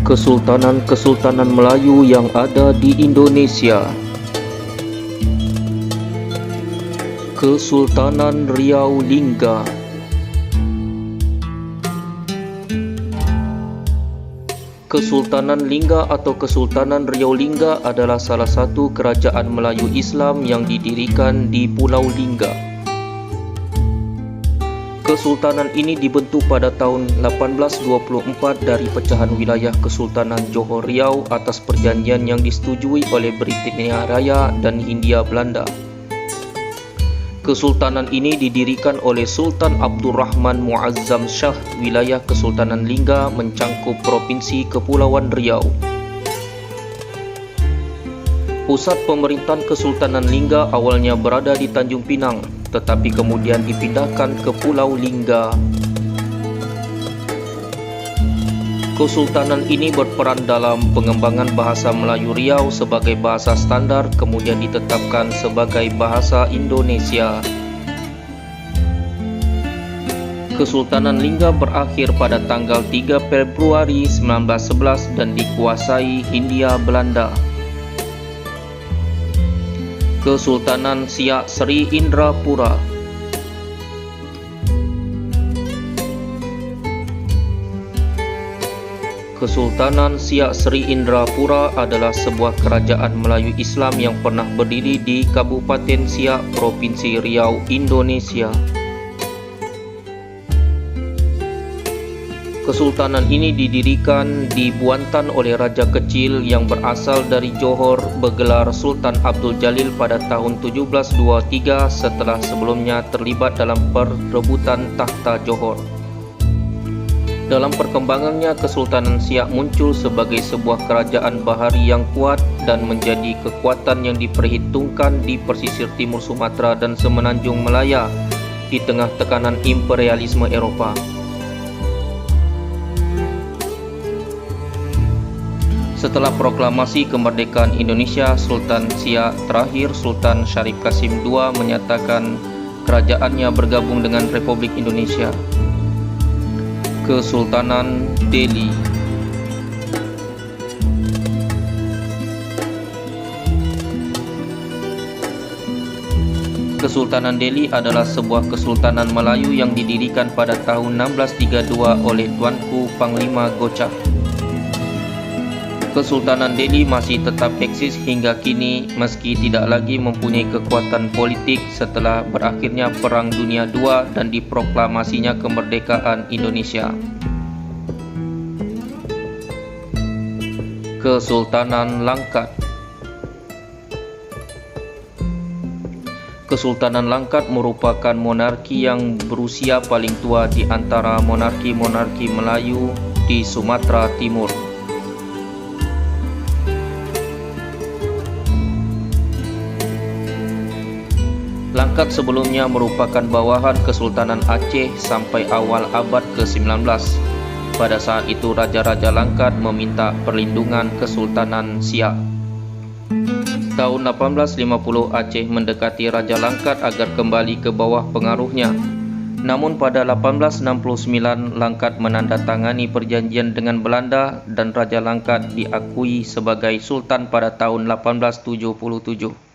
Kesultanan-kesultanan Melayu yang ada di Indonesia. Kesultanan Riau Lingga. Kesultanan Lingga atau Kesultanan Riau Lingga adalah salah satu kerajaan Melayu Islam yang didirikan di Pulau Lingga. Kesultanan ini dibentuk pada tahun 1824 dari pecahan wilayah Kesultanan Johor Riau atas perjanjian yang disetujui oleh Britania Raya dan Hindia Belanda. Kesultanan ini didirikan oleh Sultan Abdurrahman Muazzam Shah. Wilayah Kesultanan Lingga mencangkup Provinsi Kepulauan Riau. Pusat pemerintahan Kesultanan Lingga awalnya berada di Tanjung Pinang, tetapi kemudian dipindahkan ke Pulau Lingga. Kesultanan ini berperan dalam pengembangan bahasa Melayu Riau sebagai bahasa standar, kemudian ditetapkan sebagai bahasa Indonesia. Kesultanan Lingga berakhir pada tanggal 3 Februari 1911 dan dikuasai Hindia Belanda. Kesultanan Siak Sri Indrapura. Kesultanan Siak Sri Indrapura adalah sebuah kerajaan Melayu Islam yang pernah berdiri di Kabupaten Siak, Provinsi Riau, Indonesia. Kesultanan ini didirikan di Buantan oleh Raja Kecil yang berasal dari Johor bergelar Sultan Abdul Jalil pada tahun 1723 setelah sebelumnya terlibat dalam perebutan tahta Johor. Dalam perkembangannya, Kesultanan Siak muncul sebagai sebuah kerajaan bahari yang kuat dan menjadi kekuatan yang diperhitungkan di pesisir timur Sumatera dan semenanjung Malaya di tengah tekanan imperialisme Eroppa. Setelah proklamasi kemerdekaan Indonesia, Sultan Siak terakhir Sultan Syarif Qasim II menyatakan kerajaannya bergabung dengan Republik Indonesia. Kesultanan Delhi. Kesultanan Delhi adalah sebuah kesultanan Melayu yang didirikan pada tahun 1632 oleh Tuanku Panglima Gocha. Kesultanan Delhi masih tetap eksis hingga kini meski tidak lagi mempunyai kekuatan politik setelah berakhirnya Perang Dunia II dan diproklamasinya kemerdekaan Indonesia. Kesultanan Langkat. Kesultanan Langkat merupakan monarki yang berusia paling tua di antara monarki-monarki Melayu di Sumatera Timur. Langkat sebelumnya merupakan bawahan Kesultanan Aceh sampai awal abad ke-19. Pada saat itu Raja-Raja Langkat meminta perlindungan Kesultanan Siak. Tahun 1850 Aceh mendekati Raja Langkat agar kembali ke bawah pengaruhnya. Namun pada 1869 Langkat menandatangani perjanjian dengan Belanda dan Raja Langkat diakui sebagai Sultan pada tahun 1877.